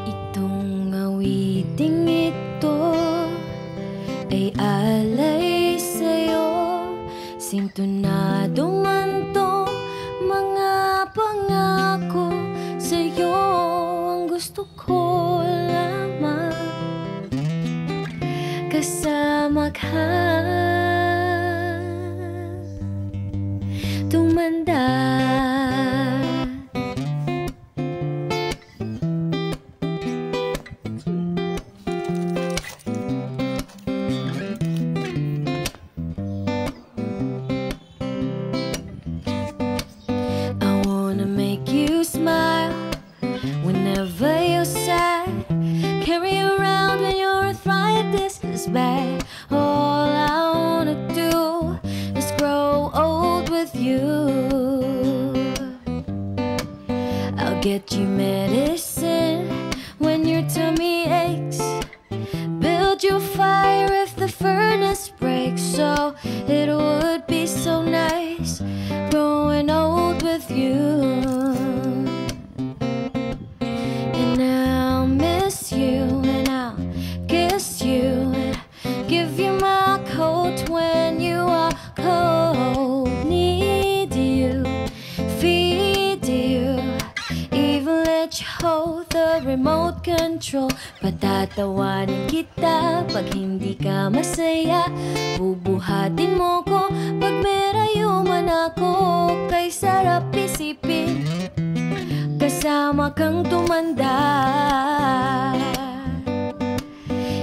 Itong awiting ito ay alay sa'yo, sintonado man tong mga pangako sa'yo. Ang gusto ko lamang kasama ka, tumanda. Whenever you're sad, carry around when your arthritis is bad. All I wanna do is grow old with you. I'll get you medicine when your tummy aches, build you fire if the furnace breaks. So it would be so nice growing old with you. Give you my coat when you are cold. Need you, feed you, even let you hold the remote control. Patatawanin kita pag hindi ka masaya, bubuhatin mo ko pag merayo man ako. Kay sarap isipin, kasama kang tumanda.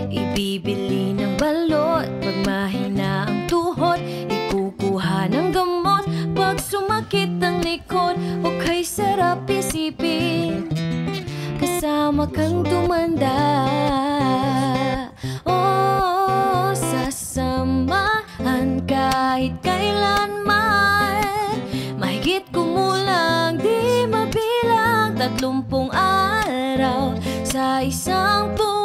Ibibili ng balot pag mahina ang tuhod, ikukuha ng gamot pag sumakit ang likod. O kay sarap isipin, kasama kang tumanda. Oh, sasamahan kahit kailanman, mahigit kumulang di mabilang 30 araw sa isang buwan.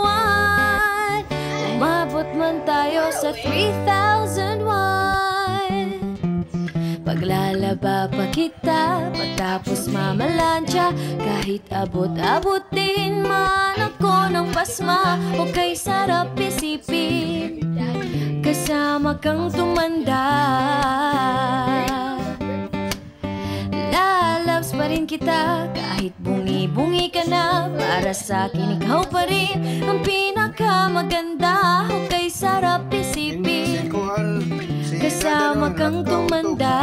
Umabot man tayo sa 3001, paglalaba pa kita pagtapos mamalansya, kahit abot-abotin man ako ng pasma. O kay sarap isipin, kasama kang tumanda. Lalabs pa rin kita kahit bungi-bungi ka na, para sa akin ikaw pa rin ang pinakamaganda. O kay sarap isipin, kasama kang tumanda.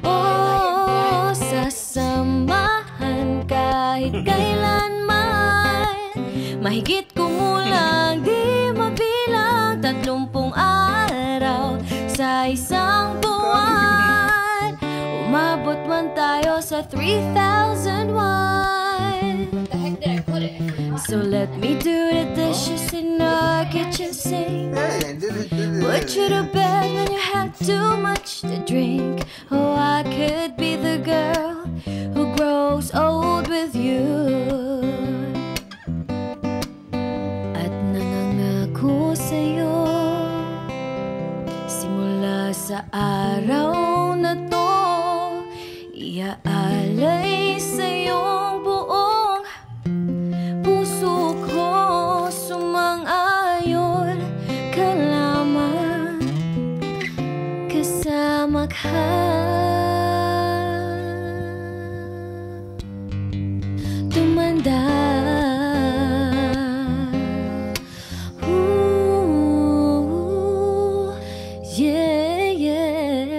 Oh, sasamahan kahit kailanman, mahigit kumulang di mabilang 30 araw sa isang buwan. Umabot man tayo sa 3001. So let me do the dishes in our kitchen sink, put you to bed when you have too much to drink. Oh, I could be the girl who grows old with you. At nangangako sa'yo, simula sa araw na to, iaalay sa'yong buong puso ko. Sumang-ayon ka lamang, kasama ka, tumanda. Yeah, yeah.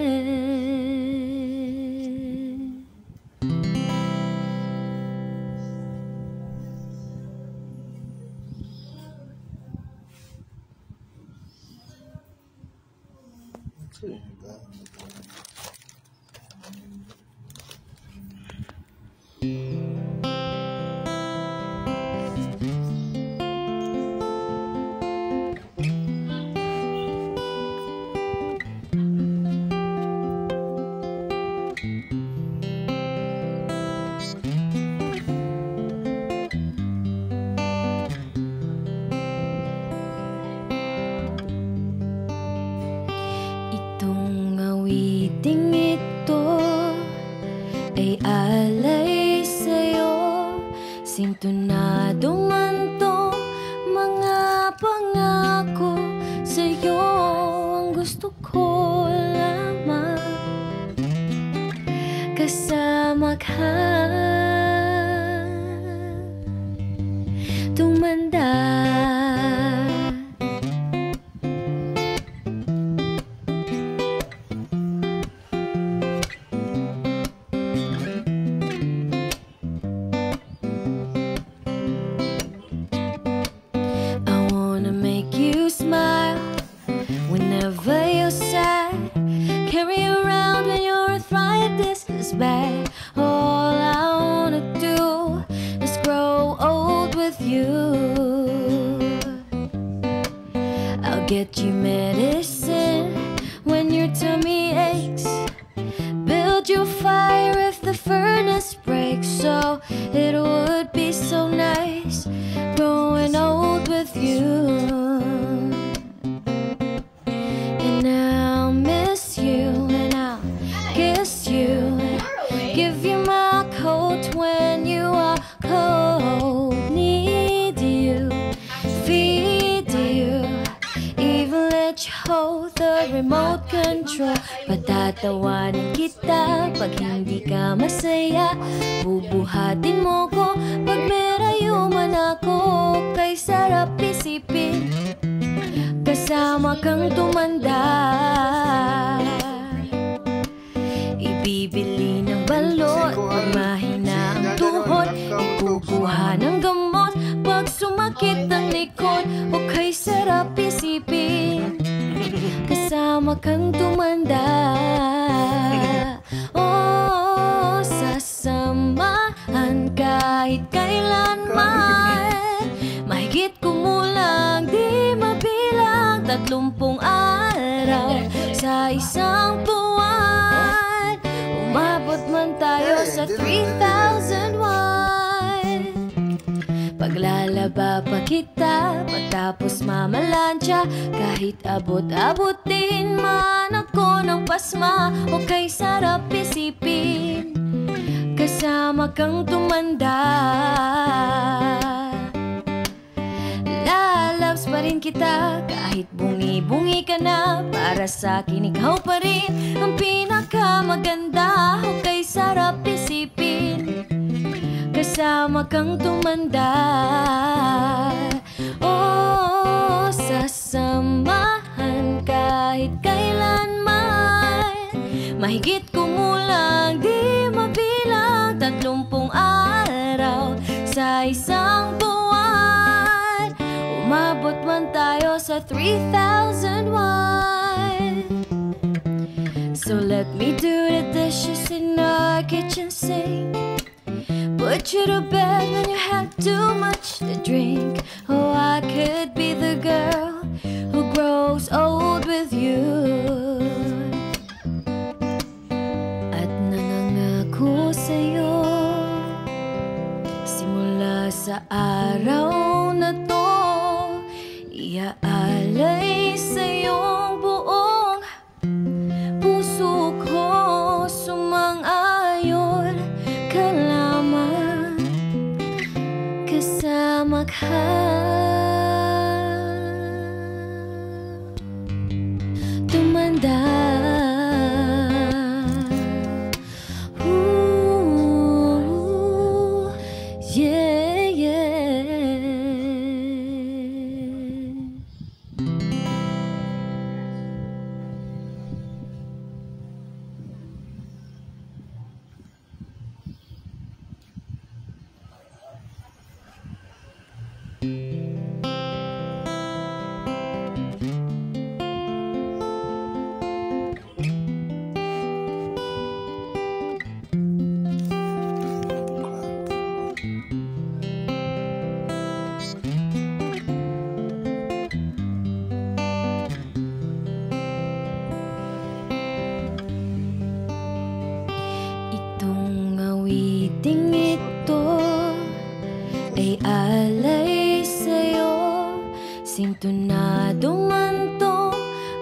Whenever you're sad, carry around when your arthritis is bad. All I wanna do is grow old with you. I'll get you medicine when your tummy aches, build you fire if the furnace breaks. So it would be so nice growing old with you. I'll miss you and I'll kiss you, give you my coat when you are cold. Need you, feed you, even let you hold the remote control. Patatawanan kita pag hindi ka masaya, bubuhatin mo ko pag merayo man ako. Kay sarap isipin kasama kang tumanda. Ibibili ng balot pag mahina ang tuhod, ikukuha ng gamot pag sumakit ang likod. O kay sarap isipin kasama kang tumanda. Oh, sasamahan kahit kailanman, mahigit kumulang di mabilang 30 araw sa isang buwan. Umabot man tayo sa 3,001. Paglalaba pa kita pagtapos mamalansya, kahit abot-abotin man ako ng pasma. O kay sarap isipin kasama kang tumanda. Lalabs pa rin kita kahit bungi-bungi ka na, para sa akin ikaw pa rin ang pinakamaganda. O kay sarap isipin kasama kang tumanda. Oh, sasamahan kahit kailanman, mahigit kumulang di mabilang 30 araw sa isang buwan. Umabot man tayo sa 3,001. So let me do the dishes in our kitchen sink, put you to bed when you have too much to drink. Oh, I could be the girl who grows old with you. At nangangako sa'yo, simula sa araw na to, iaalay sa'yong buong puso ko. Sumang-ayon ka lamang kasama ka tumanda. Ooh, yeah, yeah. Itong awiting ito ay alay sa'yo, sintonado man tong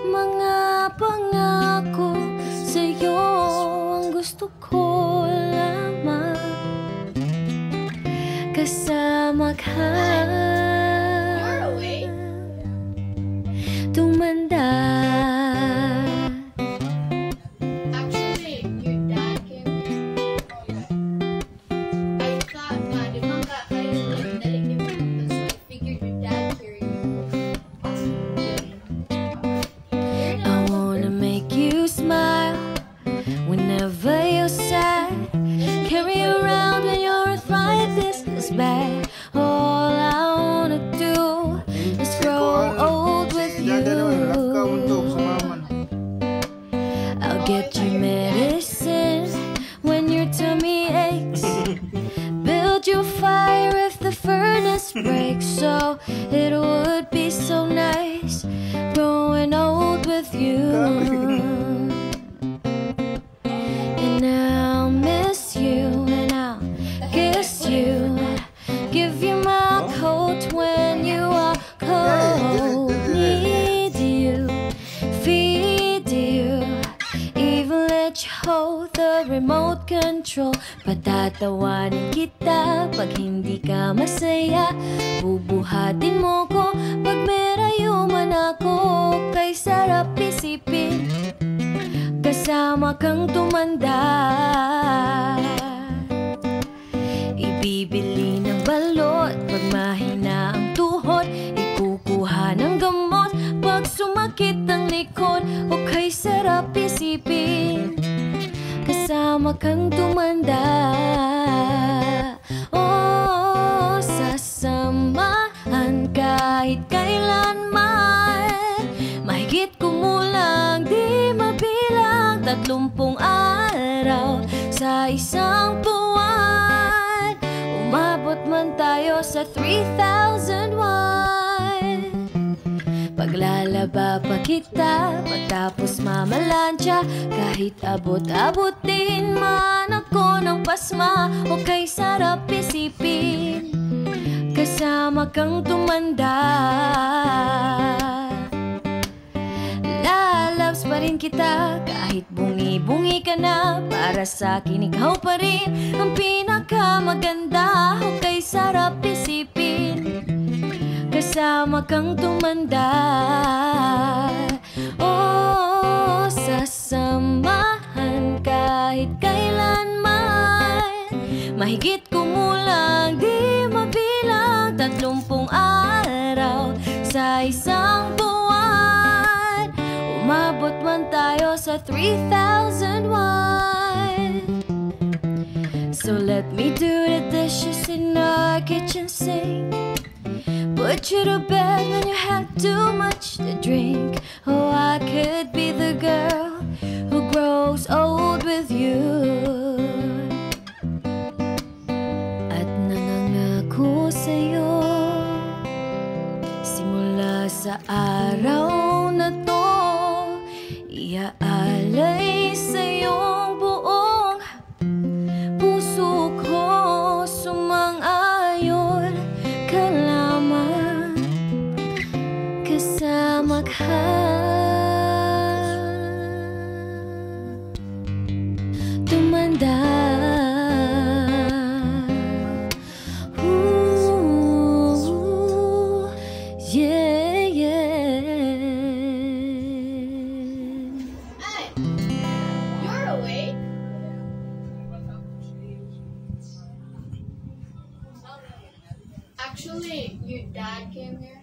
mga pangako sa'yo. Ang gusto ko lamang kasama ka tumanda. Actually, your dad came here. I thought, God, if I'm not, I didn't know, so I figured your dad So it would be so nice growing old with you. And I'll miss you and I'll kiss you, give you my coat when you are cold. Need you, feed you, even let you hold the remote control. Patatawanin kita pag hindi ka masaya, bubuhatin mo ko pag merayo man ako. Kay sarap isipin, kasama kang tumanda. Ibibili ng balot pag mahina ang tuhod, ikukuha ng gamot pag sumakit ang likod. O kay sarap isipin, kasama kang tumanda. Oh, sasamahan kahit kailanman, mahigit kumulang di mabilang 30 araw sa isang buwan. Umabot man tayo sa 3,001. Paglalaba pa kita pagtapos mamalansya, kahit abot-abotin man ako ng pasma. O kay sarap isipin, kasama kang tumanda. Lalabs pa rin kita kahit bungi-bungi ka na, para sa akin ikaw pa rin ang pinakamaganda. O kay sarap isipin, kasama kang tumanda. Oh, sasamahan kahit kailanman, mahigit kumulang di mabilang 30 araw sa isang buwan. Umabot man tayo sa 3,001. So let me do the dishes in our kitchen sink, put you to bed when you have too much to drink. Oh, I could be the girl who grows old with you. At nangangako sa'yo, simula sa araw na to, iaalay sa'yong buong puso ko. Sumang-ayon ka lamang, kasama ka, tumanda. Ooh, yeah, yeah. Hey, you're awake? Actually, your dad came here.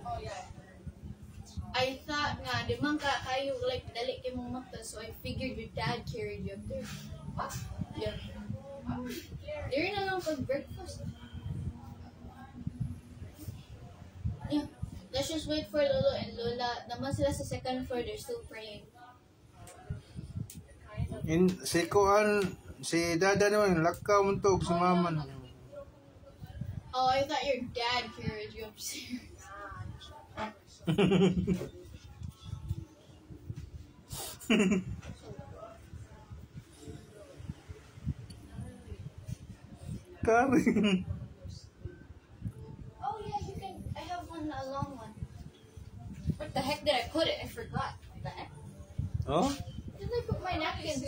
Oh yeah. I thought nga, di man ka kayo like dali kay mong mata, so I figured your dad carried you up there. Yeah. There na lang pag breakfast. Yeah. Let's just wait for Lolo and Lola. Naman sila sa second floor, they're still praying. Si Kuan, si Dada naman, lakaw mo to, sumaman. Oh, I thought your dad carried you upstairs. Karing. Oh yeah, you can. I have one, a long one. What the heck did I put it? I forgot. What the heck? Oh? Did I put my napkins?